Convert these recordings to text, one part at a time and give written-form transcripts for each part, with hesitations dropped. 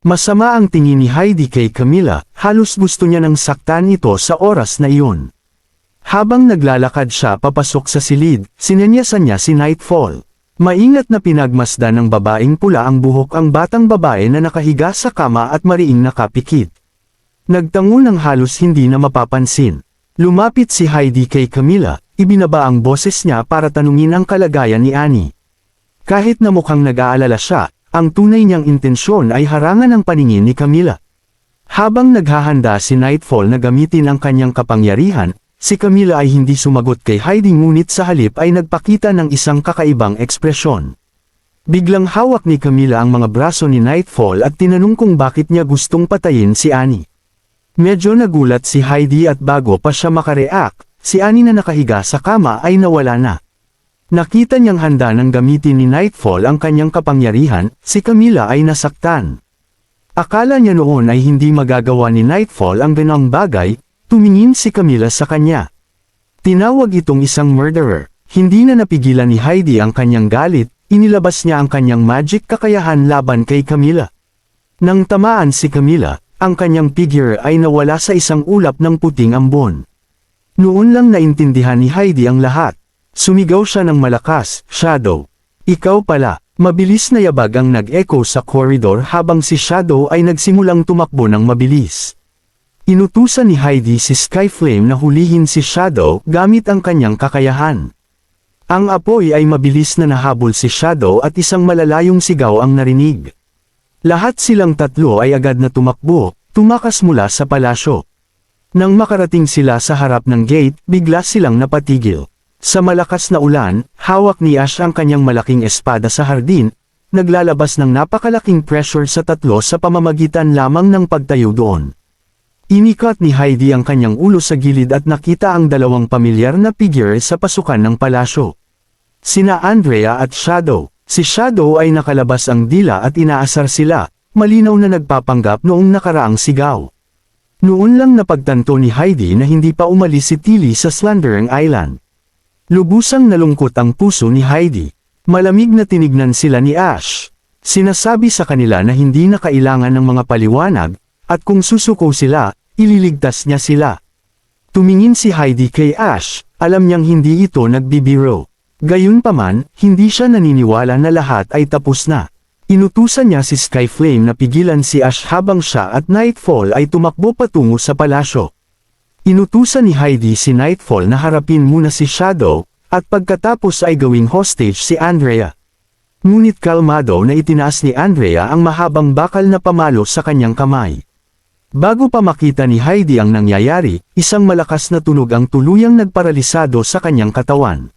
Masama ang tingin ni Heidi kay Camilla, halos gusto niya nang saktan ito sa oras na iyon. Habang naglalakad siya papasok sa silid, sinenyasan niya si Nightfall. Maingat na pinagmasdan ng babaeng pula ang buhok ang batang babae na nakahiga sa kama at mariing nakapikit. Nagtango ng halos hindi na mapapansin. Lumapit si Heidi kay Camilla, ibinaba ang boses niya para tanungin ang kalagayan ni Annie. Kahit na mukhang nag-aalala siya, ang tunay niyang intensyon ay harangan ang paningin ni Camilla. Habang naghahanda si Nightfall na gamitin ang kanyang kapangyarihan, si Camilla ay hindi sumagot kay Heidi ngunit sa halip ay nagpakita ng isang kakaibang ekspresyon. Biglang hawak ni Camilla ang mga braso ni Nightfall at tinanong kung bakit niya gustong patayin si Annie. Medyo nagulat si Heidi at bago pa siya makareact, si Annie na nakahiga sa kama ay nawala na. Nakita niyang handa nang gamitin ni Nightfall ang kanyang kapangyarihan, si Camilla ay nasaktan. Akala niya noon ay hindi magagawa ni Nightfall ang ganong bagay, tumingin si Camilla sa kanya. Tinawag itong isang murderer, hindi na napigilan ni Heidi ang kanyang galit, inilabas niya ang kanyang magic kakayahan laban kay Camilla. Nang tamaan si Camilla, ang kanyang figure ay nawala sa isang ulap ng puting ambon. Noon lang naintindihan ni Heidi ang lahat. Sumigaw siya ng malakas, "Shadow! Ikaw pala!" Mabilis na yabag ang nag-echo sa koridor habang si Shadow ay nagsimulang tumakbo ng mabilis. Inutusan ni Heidi si Skyflame na hulihin si Shadow gamit ang kanyang kakayahan. Ang apoy ay mabilis na nahabol si Shadow at isang malalayong sigaw ang narinig. Lahat silang tatlo ay agad na tumakbo, tumakas mula sa palasyo. Nang makarating sila sa harap ng gate, bigla silang napatigil. Sa malakas na ulan, hawak ni Ash ang kanyang malaking espada sa hardin, naglalabas ng napakalaking pressure sa tatlo sa pamamagitan lamang ng pagtayo doon. Inikat ni Heidi ang kanyang ulo sa gilid at nakita ang dalawang pamilyar na figure sa pasukan ng palasyo. Sina Andrea at Shadow. Si Shadow ay nakalabas ang dila at inaasar sila, malinaw na nagpapanggap noong nakaraang sigaw. Noon lang napagtanto ni Heidi na hindi pa umalis si Tilly sa Slandering Island. Lubusang nalungkot ang puso ni Heidi. Malamig na tinignan sila ni Ash. Sinasabi sa kanila na hindi na kailangan ng mga paliwanag, at kung susuko sila, ililigtas niya sila. Tumingin si Heidi kay Ash, alam niyang hindi ito nagbibiro. Gayunpaman, hindi siya naniniwala na lahat ay tapos na. Inutusan niya si Skyflame na pigilan si Ash habang siya at Nightfall ay tumakbo patungo sa palasyo. Inutusan ni Heidi si Nightfall na harapin muna si Shadow, at pagkatapos ay gawing hostage si Andrea. Ngunit kalmado na itinaas ni Andrea ang mahabang bakal na pamalo sa kanyang kamay. Bago pa makita ni Heidi ang nangyayari, isang malakas na tunog ang tuluyang nagparalisado sa kanyang katawan.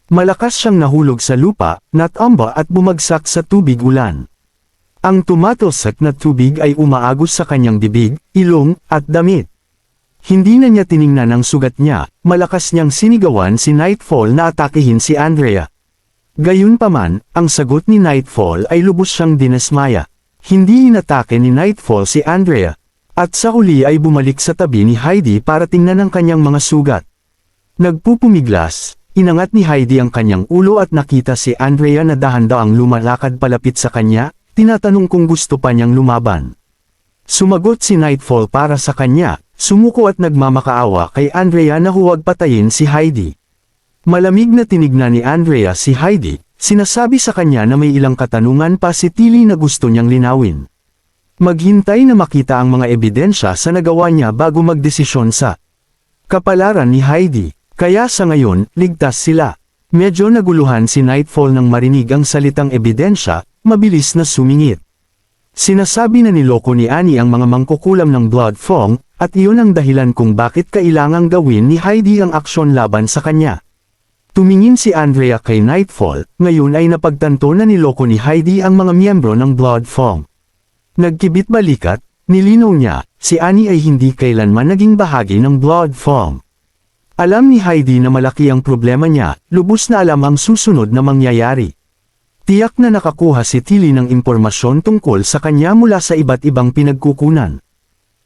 Malakas siyang nahulog sa lupa, natumba at bumagsak sa tubig ulan. Ang tumatalsak na tubig ay umaagos sa kanyang bibig, ilong, at damit. Hindi na niya tiningnan ang sugat niya, malakas niyang sinigawan si Nightfall na atakihin si Andrea. Gayunpaman, ang sagot ni Nightfall ay lubos siyang dinasmaya. Hindi inatake ni Nightfall si Andrea. At sa huli ay bumalik sa tabi ni Heidi para tingnan ang kanyang mga sugat. Nagpupumiglas, inangat ni Heidi ang kanyang ulo at nakita si Andrea na dahan-daang lumalakad palapit sa kanya, tinatanong kung gusto pa niyang lumaban. Sumagot si Nightfall para sa kanya, sumuko at nagmamakaawa kay Andrea na huwag patayin si Heidi. Malamig na tinignan ni Andrea si Heidi, sinasabi sa kanya na may ilang katanungan pa si Tilly na gusto niyang linawin. Maghintay na makita ang mga ebidensya sa nagawa niya bago magdesisyon sa kapalaran ni Heidi. Kaya sa ngayon, ligtas sila. Medyo naguluhan si Nightfall nang marinig ang salitang ebidensya, mabilis na sumingit. Sinasabi na niloko ni Annie ang mga mangkukulam ng Blood Fong, at iyon ang dahilan kung bakit kailangang gawin ni Heidi ang aksyon laban sa kanya. Tumingin si Andrea kay Nightfall, ngayon ay napagtanto na niloko ni Heidi ang mga miyembro ng Blood Fong. Nagkibit balikat, nilinaw niya, si Annie ay hindi kailanman naging bahagi ng Blood Fong. Alam ni Heidi na malaki ang problema niya, lubos na alam ang susunod na mangyayari. Tiyak na nakakuha si Tilly ng impormasyon tungkol sa kanya mula sa iba't ibang pinagkukunan.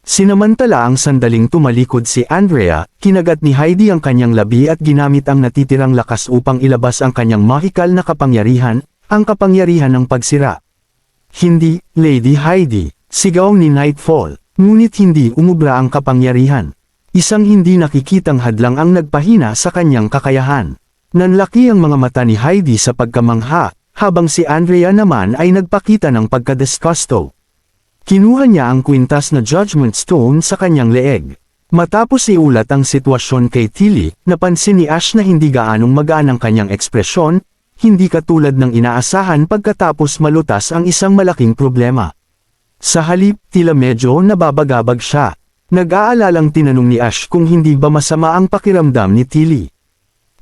Sinamantala ang sandaling tumalikod si Andrea, kinagat ni Heidi ang kanyang labi at ginamit ang natitirang lakas upang ilabas ang kanyang mahikal na kapangyarihan, ang kapangyarihan ng pagsira. Hindi, Lady Heidi, Sigaw ni Nightfall, ngunit hindi umubra ang kapangyarihan. Isang hindi nakikitang hadlang ang nagpahina sa kanyang kakayahan. Nanlaki ang mga mata ni Heidi sa pagkamangha, habang si Andrea naman ay nagpakita ng pagkadisgusto. Kinuha niya ang kwintas na Judgment Stone sa kanyang leeg. Matapos iulat ang sitwasyon kay Tilly, napansin ni Ash na hindi gaanong magaan ang kanyang ekspresyon, hindi katulad ng inaasahan pagkatapos malutas ang isang malaking problema. Sa halip, tila medyo nababagabag siya. Nag-aalalang tinanong ni Ash kung hindi ba masama ang pakiramdam ni Tilly.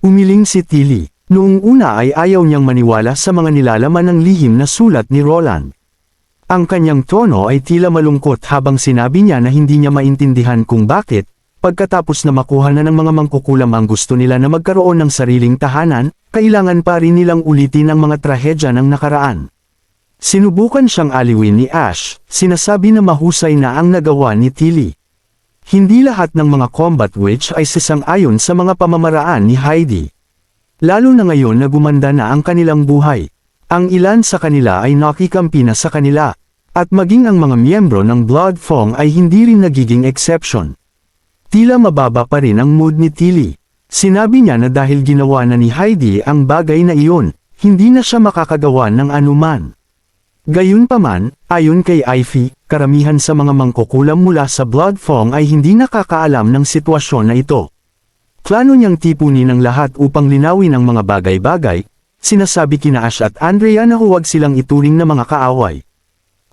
Umiling si Tilly. Noong una ay ayaw niyang maniwala sa mga nilalaman ng lihim na sulat ni Roland. Ang kanyang tono ay tila malungkot habang sinabi niya na hindi niya maintindihan kung bakit, pagkatapos na makuha na ng mga mangkukulam ang gusto nila na magkaroon ng sariling tahanan, kailangan pa rin nilang ulitin ang mga trahedya ng nakaraan. Sinubukan siyang aliwin ni Ash, sinasabi na mahusay na ang nagawa ni Tilly. Hindi lahat ng mga combat witch ay sasang-ayon sa mga pamamaraan ni Heidi. Lalo na ngayon na gumanda na ang kanilang buhay. Ang ilan sa kanila ay nakikampi na sa kanila, at maging ang mga miyembro ng Blood Fong ay hindi rin nagiging exception. Tila mababa pa rin ang mood ni Tilly. Sinabi niya na dahil ginawa na ni Heidi ang bagay na iyon, hindi na siya makakagawa ng anuman. Gayunpaman, ayon kay Ivy, karamihan sa mga mangkukulam mula sa Blood Fong ay hindi nakakaalam ng sitwasyon na ito. Plano niyang tipunin ang lahat upang linawin ang mga bagay-bagay, sinasabi kina Ash at Andrea na huwag silang ituring na mga kaaway.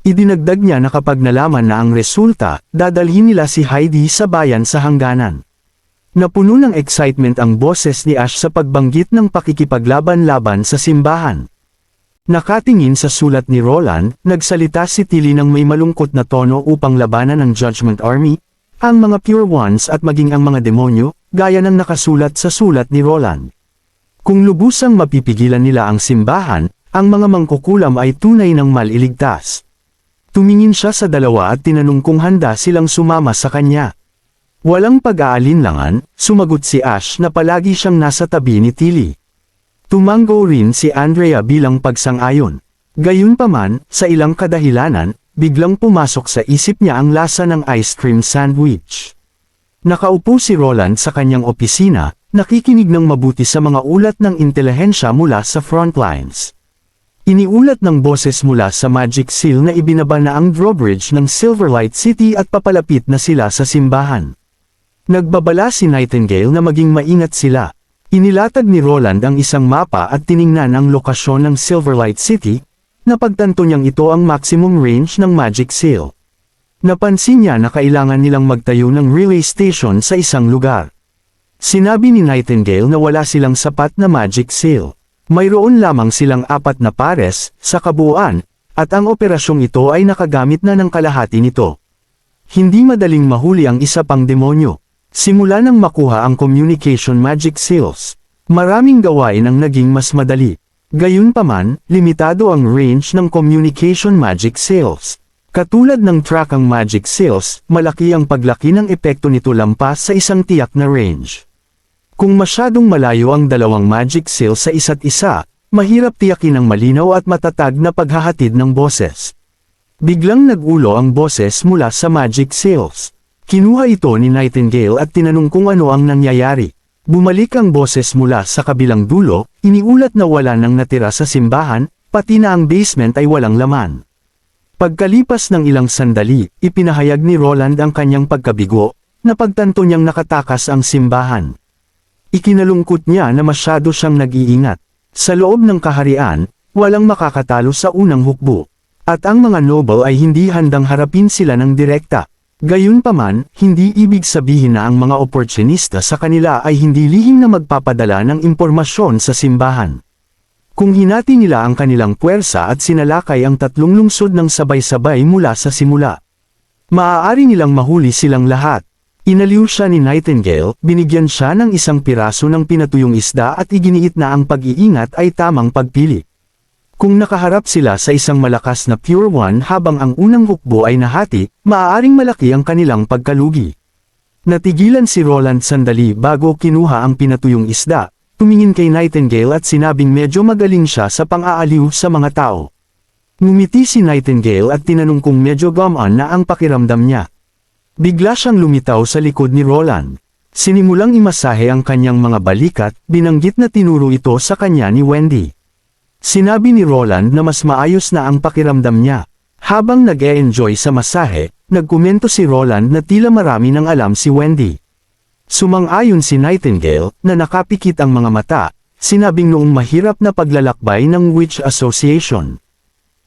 Idinagdag niya na kapag nalaman na ang resulta, dadalhin nila si Heidi sa bayan sa hangganan. Napuno ng excitement ang boses ni Ash sa pagbanggit ng pakikipaglaban-laban sa simbahan. Nakatingin sa sulat ni Roland, nagsalita si Tilly ng may malungkot na tono upang labanan ng Judgment Army, ang mga Pure Ones at maging ang mga demonyo, gaya ng nakasulat sa sulat ni Roland. Kung lubusang mapipigilan nila ang simbahan, ang mga mangkukulam ay tunay ng maliligtas. Tumingin siya sa dalawa at tinanong kung handa silang sumama sa kanya. Walang pag-aalinlangan, sumagot si Ash na palagi siyang nasa tabi ni Tilly. Tumango rin si Andrea bilang pagsang-ayon. Gayunpaman, sa ilang kadahilanan, biglang pumasok sa isip niya ang lasa ng ice cream sandwich. Nakaupo si Roland sa kanyang opisina, nakikinig ng mabuti sa mga ulat ng intelihensya mula sa frontlines. Iniulat ng boses mula sa Magic Seal na ibinaba na ang drawbridge ng Silverlight City at papalapit na sila sa simbahan. Nagbabala si Nightingale na maging maingat sila. Inilatag ni Roland ang isang mapa at tiningnan ang lokasyon ng Silverlight City, napagtanto niyang ito ang maximum range ng Magic Seal. Napansin niya na kailangan nilang magtayo ng relay station sa isang lugar. Sinabi ni Nightingale na wala silang sapat na Magic Seal. Mayroon lamang silang 4 na pares, sa kabuuan, at ang operasyong ito ay nakagamit na ng kalahati nito. Hindi madaling mahuli ang isa pang demonyo. Simula nang makuha ang Communication Magic Seals, maraming gawain ang naging mas madali. Gayunpaman, limitado ang range ng Communication Magic Seals. Katulad ng track ang Magic Seals, malaki ang paglaki ng epekto nito lampas sa isang tiyak na range. Kung masyadong malayo ang dalawang Magic Seals sa isa't isa, mahirap tiyakin ang malinaw at matatag na paghahatid ng boses. Biglang nag-ulo ang boses mula sa Magic Seals. Kinuha ito ni Nightingale at tinanong kung ano ang nangyayari. Bumalik ang boses mula sa kabilang dulo, iniulat na wala nang natira sa simbahan, pati na ang basement ay walang laman. Pagkalipas ng ilang sandali, ipinahayag ni Roland ang kanyang pagkabigo, na pagtanto niyang nakatakas ang simbahan. Ikinalungkot niya na masyado siyang nag-iingat. Sa loob ng kaharian, walang makakatalo sa unang hukbo. At ang mga noble ay hindi handang harapin sila ng direkta. Gayunpaman, hindi ibig sabihin na ang mga oportunista sa kanila ay hindi lihim na magpapadala ng impormasyon sa simbahan. Kung hinati nila ang kanilang puwersa at sinalakay ang 3 lungsod ng sabay-sabay mula sa simula, maaari nilang mahuli silang lahat. Inaliw siya ni Nightingale, binigyan siya ng isang piraso ng pinatuyong isda at iginiit na ang pag-iingat ay tamang pagpili. Kung nakaharap sila sa isang malakas na Pure One habang ang unang hukbo ay nahati, maaaring malaki ang kanilang pagkalugi. Natigilan si Roland sandali bago kinuha ang pinatuyong isda. Tumingin kay Nightingale at sinabing medyo magaling siya sa pang-aaliw sa mga tao. Ngumiti si Nightingale at tinanong kung medyo gumaan na ang pakiramdam niya. Bigla siyang lumitaw sa likod ni Roland. Sinimulang imasahe ang kanyang mga balikat, binanggit na tinuro ito sa kanya ni Wendy. Sinabi ni Roland na mas maayos na ang pakiramdam niya. Habang nag-e-enjoy sa masahe, nagkomento si Roland na tila marami nang alam si Wendy. Sumang-ayon si Nightingale na nakapikit ang mga mata, sinabing noong mahirap na paglalakbay ng Witch Association.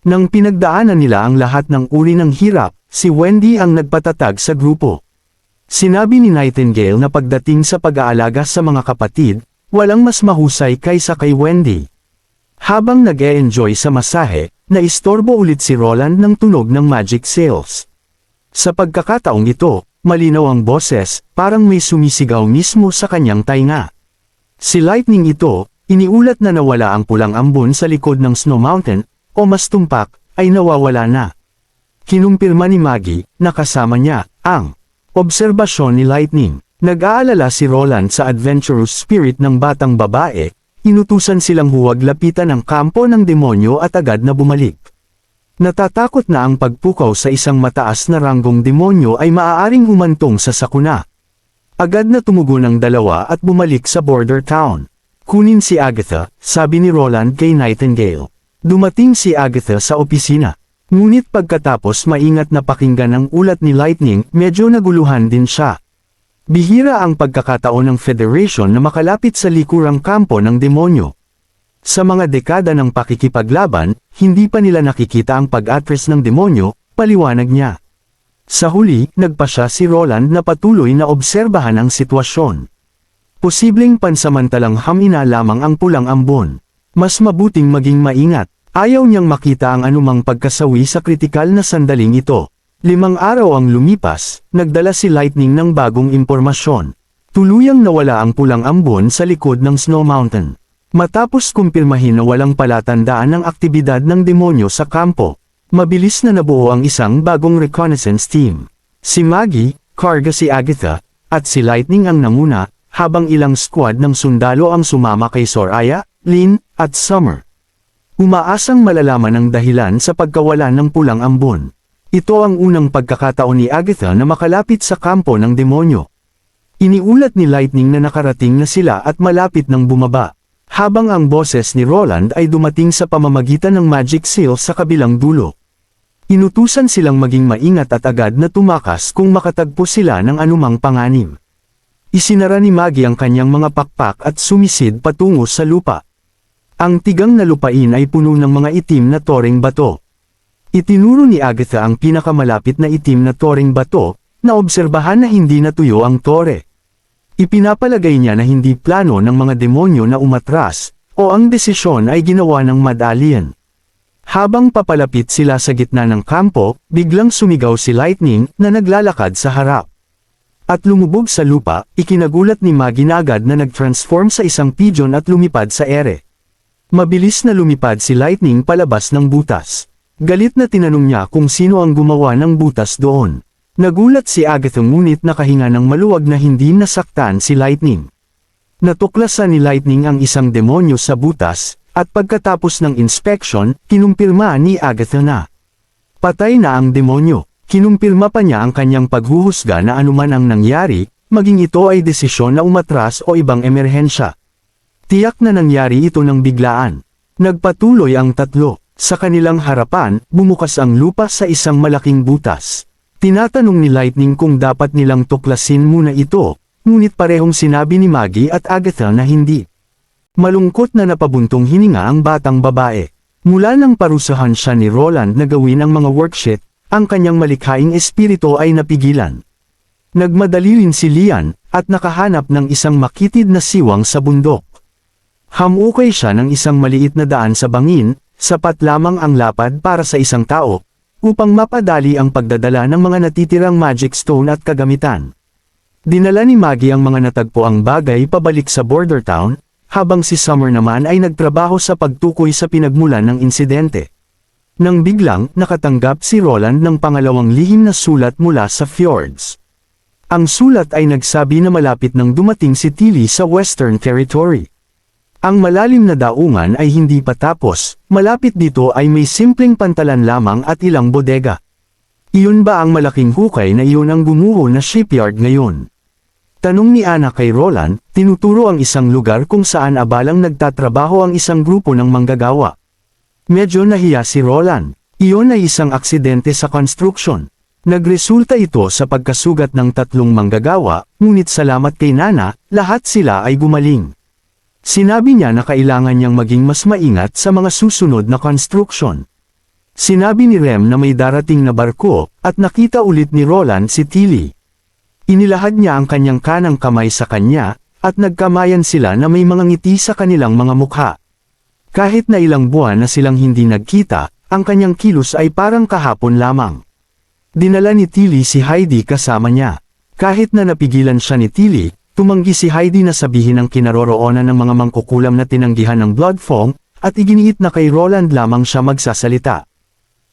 Nang pinagdaanan nila ang lahat ng uri ng hirap, si Wendy ang nagpatatag sa grupo. Sinabi ni Nightingale na pagdating sa pag-aalaga sa mga kapatid, walang mas mahusay kaysa kay Wendy. Habang nag-e-enjoy sa masahe, naistorbo ulit si Roland ng tunog ng magic sails. Sa pagkakataong ito, malinaw ang boses, parang may sumisigaw mismo sa kanyang tainga. Si Lightning ito, iniulat na nawala ang pulang ambon sa likod ng Snow Mountain, o mas tumpak, ay nawawala na. Kinumpirma ni Maggie, na kasama niya, ang obserbasyon ni Lightning. Nag-aalala si Roland sa adventurous spirit ng batang babae, inutusan silang huwag lapitan ang kampo ng demonyo at agad na bumalik. Natatakot na ang pagpukaw sa isang mataas na ranggong demonyo ay maaaring humantong sa sakuna. Agad na tumugon ang dalawa at bumalik sa border town. Kunin si Agatha, sabi ni Roland kay Nightingale. Dumating si Agatha sa opisina. Ngunit pagkatapos maingat na pakinggan ang ulat ni Lightning, medyo naguluhan din siya. Bihira ang pagkakataon ng Federation na makalapit sa likurang kampo ng demonyo. Sa mga dekada ng pakikipaglaban, hindi pa nila nakikita ang pag-atras ng demonyo, paliwanag niya. Sa huli, nagpasya si Roland na patuloy na obserbahan ang sitwasyon. Posibleng pansamantalang hamina lamang ang pulang ambon. Mas mabuting maging maingat. Ayaw niyang makita ang anumang pagkasawi sa kritikal na sandaling ito. 5 araw ang lumipas, nagdala si Lightning ng bagong impormasyon. Tuluyang nawala ang pulang ambon sa likod ng Snow Mountain. Matapos kumpirmahin na walang palatandaan ng aktibidad ng demonyo sa kampo, mabilis na nabuo ang isang bagong reconnaissance team. Si Maggie, karga si Agatha, at si Lightning ang nanguna, habang ilang squad ng sundalo ang sumama kay Soraya, Lynn, at Summer. Umaasang malalaman ang dahilan sa pagkawala ng pulang ambon. Ito ang unang pagkakataon ni Agatha na makalapit sa kampo ng demonyo. Iniulat ni Lightning na nakarating na sila at malapit ng bumaba, habang ang boses ni Roland ay dumating sa pamamagitan ng magic seal sa kabilang dulo. Inutusan silang maging maingat at agad na tumakas kung makatagpo sila ng anumang panganib. Isinara ni Maggie ang kanyang mga pakpak at sumisid patungo sa lupa. Ang tigang na lupain ay puno ng mga itim na toreng bato. Itinuro ni Agatha ang pinakamalapit na itim na toreng bato, na obserbahan na hindi natuyo ang tore. Ipinapalagay niya na hindi plano ng mga demonyo na umatras, o ang desisyon ay ginawa ng Mad Alien. Habang papalapit sila sa gitna ng kampo, biglang sumigaw si Lightning na naglalakad sa harap. At lumubog sa lupa, ikinagulat ni Maggie na agad na nag-transform sa isang pigeon at lumipad sa ere. Mabilis na lumipad si Lightning palabas ng butas. Galit na tinanong niya kung sino ang gumawa ng butas doon. Nagulat si Agatha ngunit nakahinga ng maluwag na hindi nasaktan si Lightning. Natuklasan ni Lightning ang isang demonyo sa butas, at pagkatapos ng inspection, kinumpirma ni Agatha na patay na ang demonyo. Kinumpirma pa niya ang kanyang paghuhusga na anuman ang nangyari, maging ito ay desisyon na umatras o ibang emerhensya. Tiyak na nangyari ito ng biglaan. Nagpatuloy ang tatlo. Sa kanilang harapan, bumukas ang lupa sa isang malaking butas. Tinatanong ni Lightning kung dapat nilang tuklasin muna ito, ngunit parehong sinabi ni Maggie at Agatha na hindi. Malungkot na napabuntong hininga ang batang babae. Mula nang parusahan siya ni Roland na gawin ang mga worksheet, ang kanyang malikhaing espiritu ay napigilan. Nagmadali rin si Lian, at nakahanap ng isang makitid na siwang sa bundok. Hamukay siya ng isang maliit na daan sa bangin, sapat lamang ang lapad para sa isang tao, upang mapadali ang pagdadala ng mga natitirang magic stone at kagamitan. Dinala ni Maggie ang mga natagpoang bagay pabalik sa border town, habang si Summer naman ay nagtrabaho sa pagtukoy sa pinagmulan ng insidente. Nang biglang, nakatanggap si Roland ng pangalawang lihim na sulat mula sa Fjords. Ang sulat ay nagsabi na malapit nang dumating si Tilly sa Western Territory. Ang malalim na daungan ay hindi pa tapos, malapit dito ay may simpleng pantalan lamang at ilang bodega. Iyon ba ang malaking hukay na iyon ang gumuho na shipyard ngayon? Tanong ni Ana kay Roland, tinuturo ang isang lugar kung saan abalang nagtatrabaho ang isang grupo ng manggagawa. Medyo nahiya si Roland. Iyon ay isang aksidente sa construction. Nagresulta ito sa pagkasugat ng 3 manggagawa, ngunit salamat kay Nana, lahat sila ay gumaling. Sinabi niya na kailangan niyang maging mas maingat sa mga susunod na construction. Sinabi ni Rem na may darating na barko, at nakita ulit ni Roland si Tilly. Inilahad niya ang kanyang kanang kamay sa kanya, at nagkamayan sila na may mga ngiti sa kanilang mga mukha. Kahit na ilang buwan na silang hindi nagkita, ang kanyang kilos ay parang kahapon lamang. Dinala ni Tilly si Heidi kasama niya. Kahit na napigilan siya ni Tilly, tumanggi si Heidi na sabihin ang kinaroroonan ng mga mangkukulam na tinanggihan ng blood fong, at iginiit na kay Roland lamang siya magsasalita.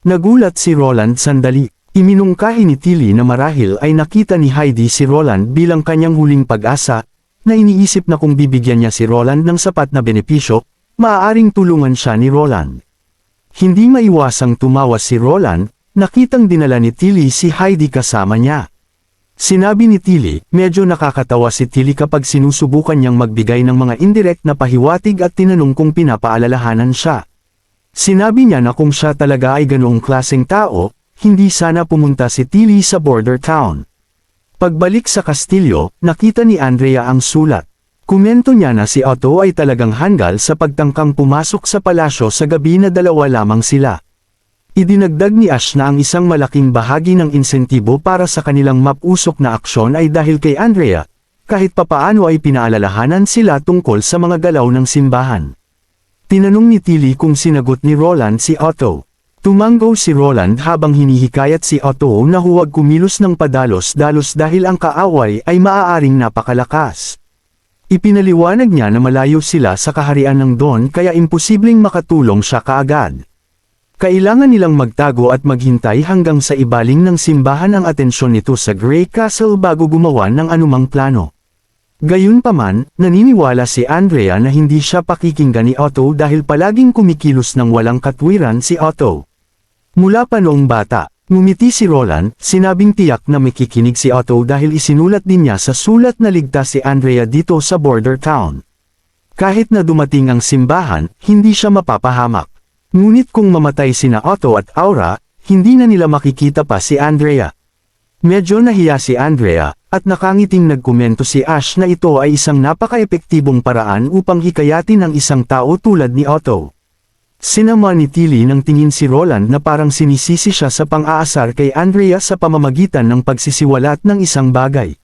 Nagulat si Roland sandali. Iminungkahi ni Tilly na marahil ay nakita ni Heidi si Roland bilang kanyang huling pag-asa, na iniisip na kung bibigyan niya si Roland ng sapat na benepisyo, maaaring tulungan siya ni Roland. Hindi maiwasang tumawa si Roland, nakitang dinala ni Tilly si Heidi kasama niya. Sinabi ni Tilly, medyo nakakatawa si Tilly kapag sinusubukan niyang magbigay ng mga indirect na pahiwatig at tinanong kung pinapaalalahanan siya. Sinabi niya na kung siya talaga ay ganoong klaseng tao, hindi sana pumunta si Tilly sa border town. Pagbalik sa kastilyo, nakita ni Andrea ang sulat. Komento niya na si Otto ay talagang hanggal sa pagtangkang pumasok sa palasyo sa gabi na 2 lamang sila. Idinagdag ni Ash na ang isang malaking bahagi ng insentibo para sa kanilang mapusok na aksyon ay dahil kay Andrea, kahit papaano ay pinaalalahanan sila tungkol sa mga galaw ng simbahan. Tinanong ni Tilly kung sinagot ni Roland si Otto. Tumanggo si Roland habang hinihikayat si Otto na huwag kumilos ng padalos-dalos dahil ang kaaway ay maaaring napakalakas. Ipinaliwanag niya na malayo sila sa kaharian ng Don kaya imposibleng makatulong siya kaagad. Kailangan nilang magtago at maghintay hanggang sa ibaling ng simbahan ang atensyon nito sa Grey Castle bago gumawa ng anumang plano. Gayunpaman, naniniwala si Andrea na hindi siya pakikinggan ni Otto dahil palaging kumikilos ng walang katwiran si Otto. Mula pa noong bata, ngumiti si Roland, sinabing tiyak na makikinig si Otto dahil isinulat din niya sa sulat na ligtas si Andrea dito sa border town. Kahit na dumating ang simbahan, hindi siya mapapahamak. Ngunit kung mamatay sina Otto at Aura, hindi na nila makikita pa si Andrea. Medyo nahiya si Andrea, at nakangiting nagkomento si Ash na ito ay isang napaka-epektibong paraan upang hikayatin ang isang tao tulad ni Otto. Sinama ni Tilly ng tingin si Roland na parang sinisisi siya sa pang-aasar kay Andrea sa pamamagitan ng pagsisiwalat ng isang bagay.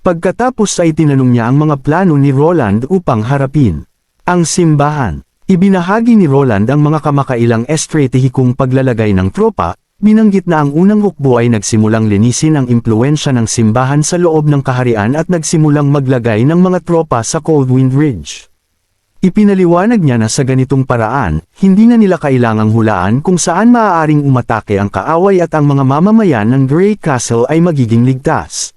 Pagkatapos ay tinanong niya ang mga plano ni Roland upang harapin ang simbahan. Ibinahagi ni Roland ang mga kamakailang estratehikong paglalagay ng tropa, binanggit na ang unang hukbo ay nagsimulang linisin ang impluwensya ng simbahan sa loob ng kaharian at nagsimulang maglagay ng mga tropa sa Coldwind Ridge. Ipinaliwanag niya na sa ganitong paraan, hindi na nila kailangang hulaan kung saan maaaring umatake ang kaaway at ang mga mamamayan ng Grey Castle ay magiging ligtas.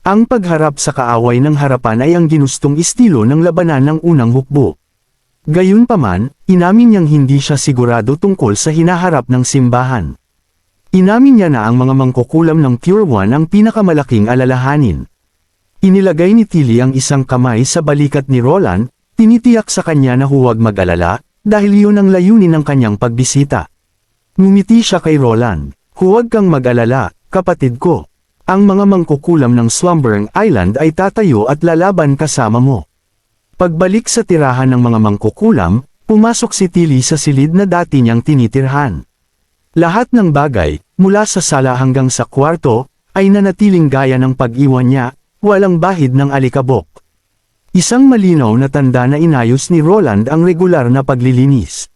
Ang pagharap sa kaaway ng harapan ay ang ginustong estilo ng labanan ng unang hukbo. Gayunpaman, inamin niyang hindi siya sigurado tungkol sa hinaharap ng simbahan. Inamin niya na ang mga mangkukulam ng Pure One ang pinakamalaking alalahanin. Inilagay ni Tilly ang isang kamay sa balikat ni Roland, tinitiyak sa kanya na huwag mag-alala, dahil iyon ang layunin ng kanyang pagbisita. Ngumiti siya kay Roland, huwag kang mag-alala, kapatid ko. Ang mga mangkukulam ng Slumbering Island ay tatayo at lalaban kasama mo. Pagbalik sa tirahan ng mga mangkukulam, pumasok si Tilly sa silid na dati niyang tinitirhan. Lahat ng bagay, mula sa sala hanggang sa kwarto, ay nanatiling gaya ng pag-iwan niya, walang bahid ng alikabok. Isang malinaw na tanda na inayos ni Roland ang regular na paglilinis.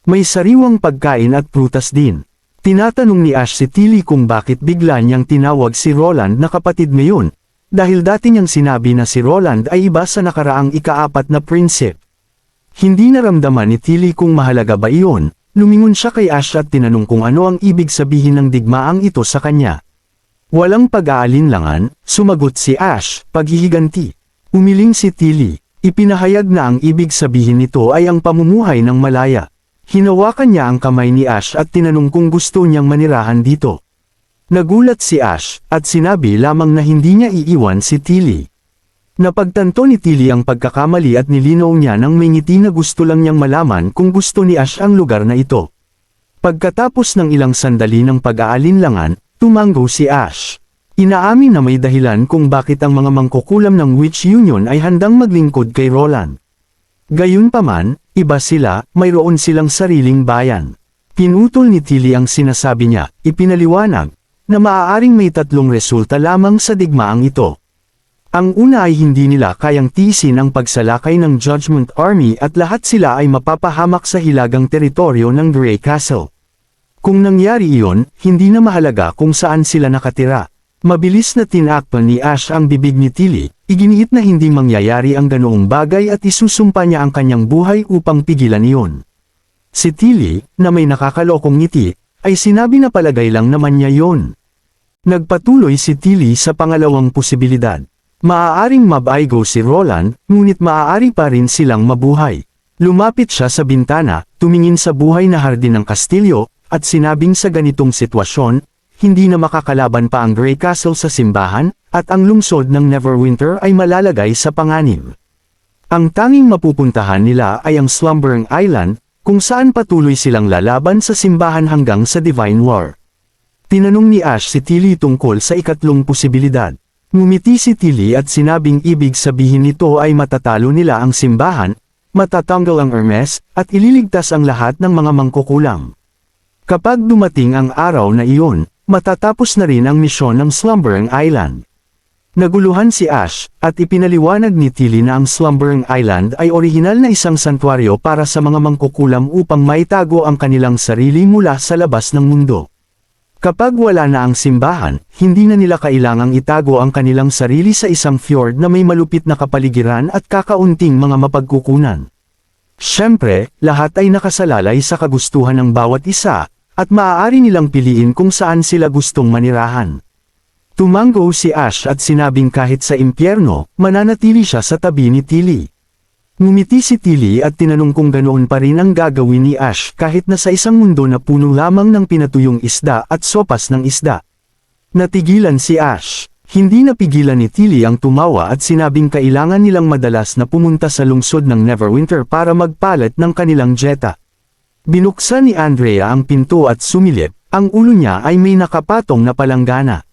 May sariwang pagkain at prutas din. Tinatanong ni Ash si Tilly kung bakit bigla niyang tinawag si Roland na kapatid ngayon, dahil dati niyang sinabi na si Roland ay iba sa nakaraang ika-4 na prinsip. Hindi naramdaman ni Tilly kung mahalaga ba iyon, lumingon siya kay Ash at tinanong kung ano ang ibig sabihin ng digmaang ito sa kanya. Walang pag-aalinlangan, sumagot si Ash, paghihiganti. Umiling si Tilly, Ipinahayag na ang ibig sabihin nito ay ang pamumuhay ng malaya. Hinawakan niya ang kamay ni Ash at tinanong kung gusto niyang manirahan dito. Nagulat si Ash, at sinabi lamang na hindi niya iiwan si Tilly. Napagtanto ni Tilly ang pagkakamali at nilinaw niya ng may ngiti na gusto lang niyang malaman kung gusto ni Ash ang lugar na ito. Pagkatapos ng ilang sandali ng pag-aalinlangan, tumango si Ash. Inaamin na may dahilan kung bakit ang mga mangkukulam ng Witch Union ay handang maglingkod kay Roland. Gayunpaman, iba sila, mayroon silang sariling bayan. Pinutol ni Tilly ang sinasabi niya, ipinaliwanag, na maaaring may tatlong resulta lamang sa digmaang ito. Ang una ay hindi nila kayang tiisin ang pagsalakay ng Judgment Army at lahat sila ay mapapahamak sa hilagang teritoryo ng Grey Castle. Kung nangyari iyon, hindi na mahalaga kung saan sila nakatira. Mabilis na tinakpan ni Ash ang bibig ni Tilly, iginiit na hindi mangyayari ang ganoong bagay at isusumpa niya ang kanyang buhay upang pigilan iyon. Si Tilly, na may nakakalokong ngiti, ay sinabi na palagay lang naman niya yon. Nagpatuloy si Tilly sa pangalawang posibilidad. Maaaring mabaigo si Roland, ngunit maaari pa rin silang mabuhay. Lumapit siya sa bintana, tumingin sa buhay na hardin ng kastilyo, at sinabing sa ganitong sitwasyon, hindi na makakalaban pa ang Grey Castle sa simbahan, at ang lungsod ng Neverwinter ay malalagay sa panganib. Ang tanging mapupuntahan nila ay ang Slumbering Island, kung saan patuloy silang lalaban sa simbahan hanggang sa Divine War. Tinanong ni Ash si Tilly tungkol sa ikatlong posibilidad. Ngumiti si Tilly at sinabing ibig sabihin nito ay matatalo nila ang simbahan, matatanggal ang Hermes, at ililigtas ang lahat ng mga mangkukulam. Kapag dumating ang araw na iyon, matatapos na rin ang misyon ng Slumbering Island. Naguluhan si Ash, at ipinaliwanag ni Tilly na ang Slumbering Island ay orihinal na isang santuaryo para sa mga mangkukulam upang maitago ang kanilang sarili mula sa labas ng mundo. Kapag wala na ang simbahan, hindi na nila kailangang itago ang kanilang sarili sa isang fjord na may malupit na kapaligiran at kakaunting mga mapagkukunan. Siyempre, lahat ay nakasalalay sa kagustuhan ng bawat isa, at maaari nilang piliin kung saan sila gustong manirahan. Tumango si Ash at sinabing kahit sa impyerno, mananatili siya sa tabi ni Tilly. Ngumiti si Tilly at tinanong kung ganoon pa rin ang gagawin ni Ash kahit na sa isang mundo na puno lamang ng pinatuyong isda at sopas ng isda. Natigilan si Ash. Hindi napigilan ni Tilly ang tumawa at sinabing kailangan nilang madalas na pumunta sa lungsod ng Neverwinter para magpalit ng kanilang jeta. Binuksan ni Andrea ang pinto at sumilip, ang ulo niya ay may nakapatong na palanggana.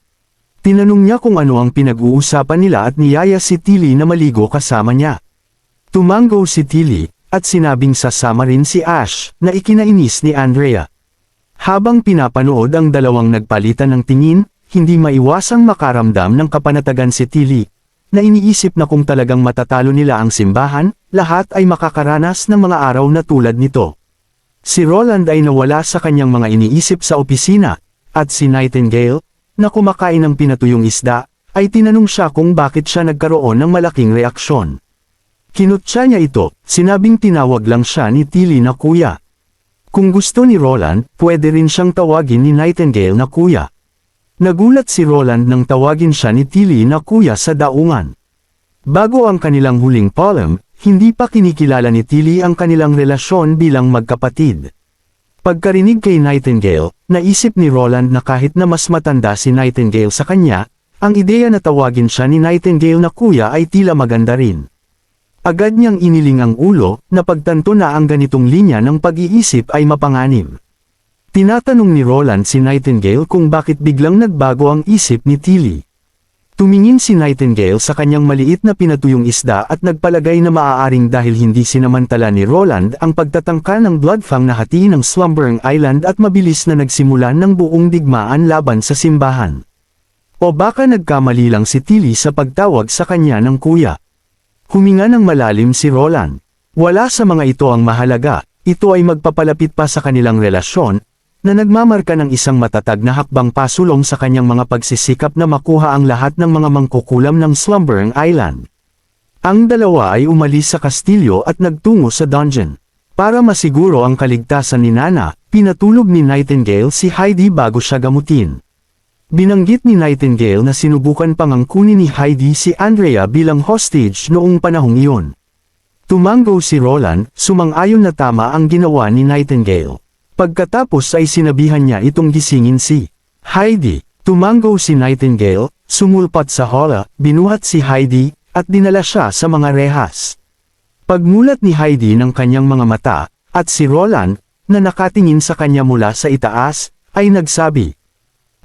Tinanong niya kung ano ang pinag-uusapan nila at niyaya si Tilly na maligo kasama niya. Tumango si Tilly, at sinabing sasama rin si Ash, na ikinainis ni Andrea. Habang pinapanood ang dalawang nagpalitan ng tingin, hindi maiwasang makaramdam ng kapanatagan si Tilly, na iniisip na kung talagang matatalo nila ang simbahan, lahat ay makakaranas ng mga araw na tulad nito. Si Roland ay nawala sa kanyang mga iniisip sa opisina, at si Nightingale, na kumakain ng pinatuyong isda, ay tinanong siya kung bakit siya nagkaroon ng malaking reaksyon. Kinutya niya ito, sinabing tinawag lang siya ni Tilly na kuya. Kung gusto ni Roland, pwede rin siyang tawagin ni Nightingale na kuya. Nagulat si Roland nang tawagin siya ni Tilly na kuya sa daungan. Bago ang kanilang huling poem, hindi pa kinikilala ni Tilly ang kanilang relasyon bilang magkapatid. Pagkarinig kay Nightingale, naisip ni Roland na kahit na mas matanda si Nightingale sa kanya, ang ideya na tawagin siya ni Nightingale na kuya ay tila maganda rin. Agad niyang iniling ang ulo, na pagtanto na ang ganitong linya ng pag-iisip ay mapanganib. Tinatanong ni Roland si Nightingale kung bakit biglang nagbago ang isip ni Tilly. Tumingin si Nightingale sa kanyang maliit na pinatuyong isda at nagpalagay na maaaring dahil hindi sinamantala ni Roland ang pagtatangka ng Bloodfang na hatiin ng Slumbering Island at mabilis na nagsimulan ng buong digmaan laban sa simbahan. O baka nagkamali lang si Tilly sa pagtawag sa kanya ng kuya. Huminga ng malalim si Roland. Wala sa mga ito ang mahalaga, ito ay magpapalapit pa sa kanilang relasyon, na nagmamarka ng isang matatag na hakbang pasulong sa kanyang mga pagsisikap na makuha ang lahat ng mga mangkukulam ng Slumbering Island. Ang dalawa ay umalis sa kastilyo at nagtungo sa dungeon. Para masiguro ang kaligtasan ni Nana, pinatulog ni Nightingale si Heidi bago siya gamutin. Binanggit ni Nightingale na sinubukan pang angkunin ni Heidi si Andrea bilang hostage noong panahong iyon. Tumango si Roland, sumang-ayon na tama ang ginawa ni Nightingale. Pagkatapos ay sinabihan niya itong gisingin si Heidi. Tumango si Nightingale, sumulpat sa hala, binuhat si Heidi, at dinala siya sa mga rehas. Pagmulat ni Heidi ng kanyang mga mata, at si Roland, na nakatingin sa kanya mula sa itaas, ay nagsabi.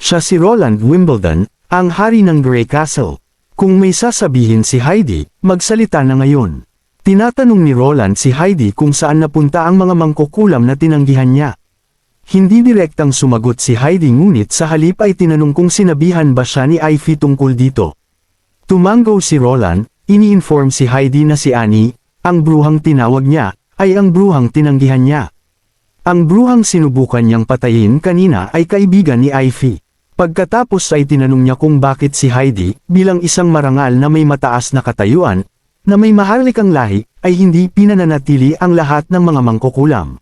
Siya si Roland Wimbledon, ang hari ng Grey Castle. Kung may sasabihin si Heidi, magsalita na ngayon. Tinatanong ni Roland si Heidi kung saan napunta ang mga mangkukulam na tinanggihan niya. Hindi direktang sumagot si Heidi ngunit sa halip ay tinanong kung sinabihan ba siya ni Ivy tungkol dito. Tumango si Roland, ini-inform si Heidi na si Annie, ang bruhang tinawag niya, ay ang bruhang tinanggihan niya. Ang bruhang sinubukan niyang patayin kanina ay kaibigan ni Ivy. Pagkatapos ay tinanong niya kung bakit si Heidi, bilang isang marangal na may mataas na katayuan, na may maharlikang lahi, ay hindi pinananatili ang lahat ng mga mangkukulam.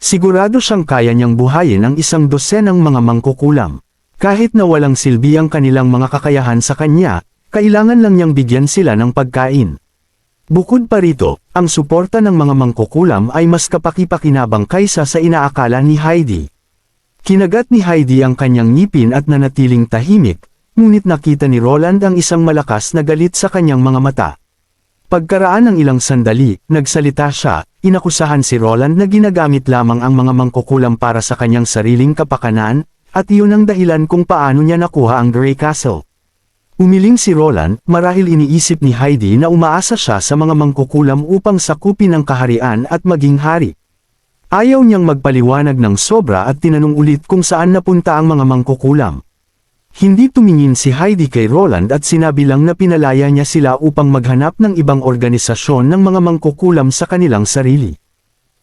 Sigurado siyang kaya niyang buhayin ang 100 ng mga mangkukulam. Kahit na walang silbi ang kanilang mga kakayahan sa kanya, kailangan lang niyang bigyan sila ng pagkain. Bukod pa rito, ang suporta ng mga mangkukulam ay mas kapaki-pakinabang kaysa sa inaakala ni Heidi. Kinagat ni Heidi ang kanyang ngipin at nanatiling tahimik, ngunit nakita ni Roland ang isang malakas na galit sa kanyang mga mata. Pagkaraan ng ilang sandali, nagsalita siya, inakusahan si Roland na ginagamit lamang ang mga mangkukulam para sa kanyang sariling kapakanan, at iyon ang dahilan kung paano niya nakuha ang Grey Castle. Umiling si Roland, marahil iniisip ni Heidi na umaasa siya sa mga mangkukulam upang sakupin ang kaharian at maging hari. Ayaw niyang magpaliwanag ng sobra at tinanong ulit kung saan napunta ang mga mangkukulam. Hindi tumingin si Heidi kay Roland at sinabi lang na pinalaya niya sila upang maghanap ng ibang organisasyon ng mga mangkukulam sa kanilang sarili.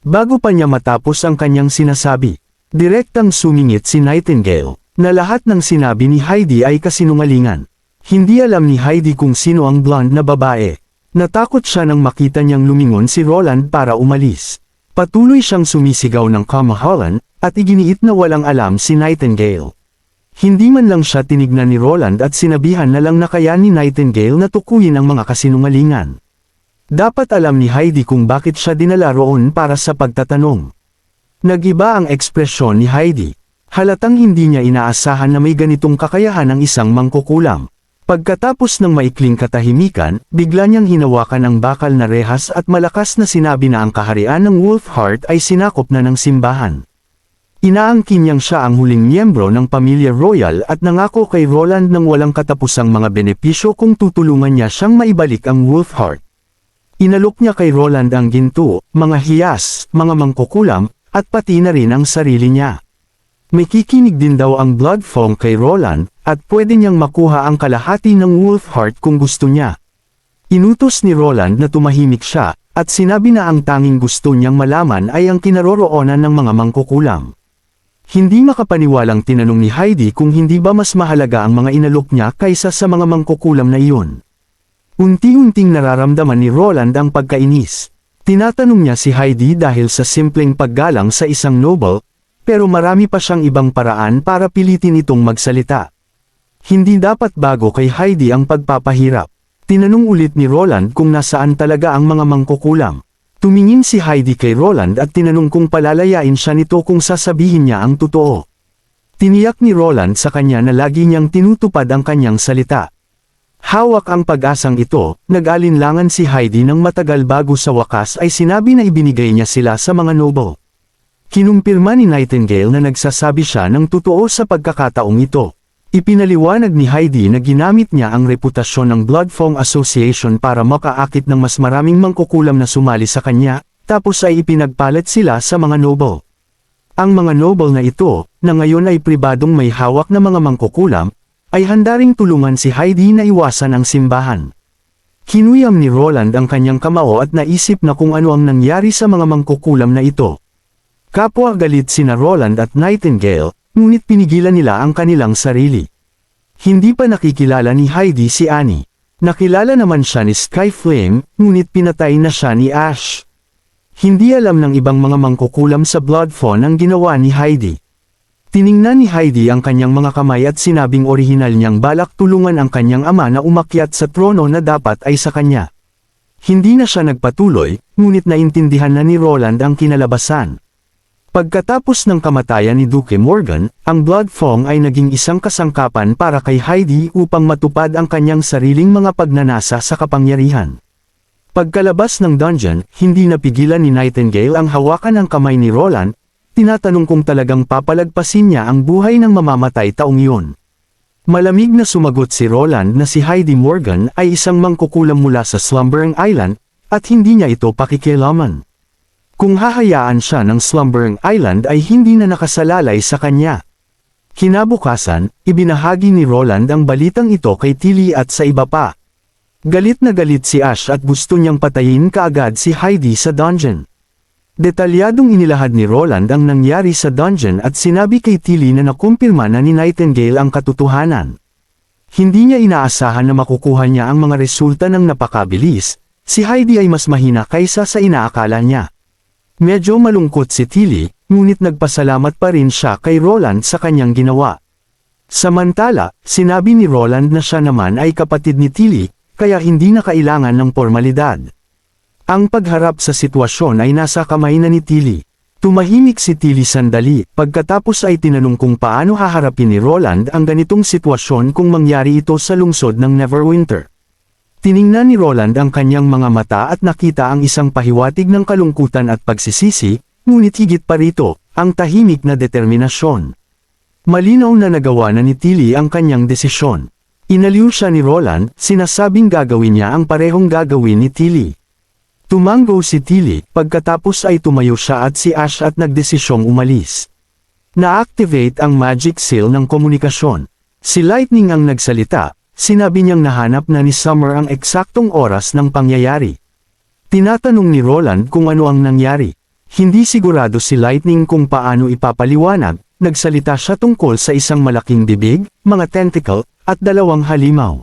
Bago pa niya matapos ang kanyang sinasabi, direktang sumingit si Nightingale, na lahat ng sinabi ni Heidi ay kasinungalingan. Hindi alam ni Heidi kung sino ang blonde na babae. Natakot siya nang makita niyang lumingon si Roland para umalis. Patuloy siyang sumisigaw ng kamahalan, at iginiit na walang alam si Nightingale. Hindi man lang siya tinignan ni Roland at sinabihan na lang na kaya ni Nightingale na tukuyin ang mga kasinungalingan. Dapat alam ni Heidi kung bakit siya dinala roon para sa pagtatanong. Nag-iba ang ekspresyon ni Heidi. Halatang hindi niya inaasahan na may ganitong kakayahan ang isang mangkukulam. Pagkatapos ng maikling katahimikan, bigla niyang hinawakan ang bakal na rehas at malakas na sinabi na ang kaharian ng Wolfheart ay sinakop na ng simbahan. Inaangkin niyang siya ang huling miyembro ng pamilya royal at nangako kay Roland ng walang katapusang mga benepisyo kung tutulungan niya siyang maibalik ang Wolfheart. Inalok niya kay Roland ang ginto, mga hiyas, mga mangkukulam, at pati na rin ang sarili niya. May kikinig din daw ang Bloodfong kay Roland, at pwede niyang makuha ang kalahati ng Wolfheart kung gusto niya. Inutos ni Roland na tumahimik siya, at sinabi na ang tanging gusto niyang malaman ay ang kinaroroonan ng mga mangkukulam. Hindi makapaniwalang tinanong ni Heidi kung hindi ba mas mahalaga ang mga inalok niya kaysa sa mga mangkukulam na iyon. Unti-unting nararamdaman ni Roland ang pagkainis. Tinatanong niya si Heidi dahil sa simpleng paggalang sa isang noble, pero marami pa siyang ibang paraan para pilitin itong magsalita. Hindi dapat bago kay Heidi ang pagpapahirap. Tinanong ulit ni Roland kung nasaan talaga ang mga mangkukulam. Tumingin si Heidi kay Roland at tinanong kung palalayain siya nito kung sasabihin niya ang totoo. Tiniyak ni Roland sa kanya na lagi niyang tinutupad ang kanyang salita. Hawak ang pag-asang ito, nag-alinlangan si Heidi ng matagal bago sa wakas ay sinabi na ibinigay niya sila sa mga noble. Kinumpirma ni Nightingale na nagsasabi siya ng totoo sa pagkakataong ito. Ipinaliwanag ni Heidi na ginamit niya ang reputasyon ng Bloodfong Association para makaakit ng mas maraming mangkukulam na sumali sa kanya, tapos ay ipinagpalit sila sa mga noble. Ang mga noble na ito, na ngayon ay pribadong may hawak na mga mangkukulam, ay handa ring tulungan si Heidi na iwasan ang simbahan. Kinuyam ni Roland ang kanyang kamao at naisip na kung ano ang nangyari sa mga mangkukulam na ito. Kapwa galit sina Roland at Nightingale, ngunit pinigilan nila ang kanilang sarili. Hindi pa nakikilala ni Heidi si Annie. Nakilala naman siya ni Skyflame, ngunit pinatay na siya ni Ash. Hindi alam ng ibang mga mangkukulam sa Bloodfong ang ginawa ni Heidi. Tiningnan ni Heidi ang kanyang mga kamay at sinabing orihinal niyang balak tulungan ang kanyang ama na umakyat sa trono na dapat ay sa kanya. Hindi na siya nagpatuloy, ngunit naintindihan na ni Roland ang kinalabasan. Pagkatapos ng kamatayan ni Duke Morgan, ang Blood Fong ay naging isang kasangkapan para kay Heidi upang matupad ang kanyang sariling mga pagnanasa sa kapangyarihan. Pagkalabas ng dungeon, hindi napigilan ni Nightingale ang hawakan ng kamay ni Roland, tinatanong kung talagang papalagpasin niya ang buhay ng mamamatay taong iyon. Malamig na sumagot si Roland na si Heidi Morgan ay isang mangkukulam mula sa Slumbering Island, at hindi niya ito pakikialaman. Kung hahayaan siya ng Slumbering Island ay hindi na nakasalalay sa kanya. Kinabukasan, ibinahagi ni Roland ang balitang ito kay Tilly at sa iba pa. Galit na galit si Ash at gusto niyang patayin kaagad si Heidi sa dungeon. Detalyadong inilahad ni Roland ang nangyari sa dungeon at sinabi kay Tilly na nakumpirma na ni Nightingale ang katotohanan. Hindi niya inaasahan na makukuha niya ang mga resulta ng napakabilis, si Heidi ay mas mahina kaysa sa inaakala niya. Medyo malungkot si Tilly, ngunit nagpasalamat pa rin siya kay Roland sa kanyang ginawa. Samantala, sinabi ni Roland na siya naman ay kapatid ni Tilly, kaya hindi na kailangan ng formalidad. Ang pagharap sa sitwasyon ay nasa kamay na ni Tilly. Tumahimik si Tilly sandali, pagkatapos ay tinanong kung paano haharapin ni Roland ang ganitong sitwasyon kung mangyari ito sa lungsod ng Neverwinter. Tiningnan ni Roland ang kanyang mga mata at nakita ang isang pahiwatig ng kalungkutan at pagsisisi, ngunit higit pa rito, ang tahimik na determinasyon. Malinaw na nagawa na ni Tilly ang kanyang desisyon. Inaliw siya ni Roland, sinasabing gagawin niya ang parehong gagawin ni Tilly. Tumango si Tilly, pagkatapos ay tumayo siya at si Ash at nagdesisyong umalis. Na-activate ang magic seal ng komunikasyon. Si Lightning ang nagsalita, sinabi niyang nahanap na ni Summer ang eksaktong oras ng pangyayari. Tinatanong ni Roland kung ano ang nangyari. Hindi sigurado si Lightning kung paano ipapaliwanag, nagsalita siya tungkol sa isang malaking bibig, mga tentacle, at dalawang halimaw.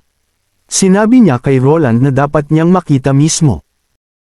Sinabi niya kay Roland na dapat niyang makita mismo.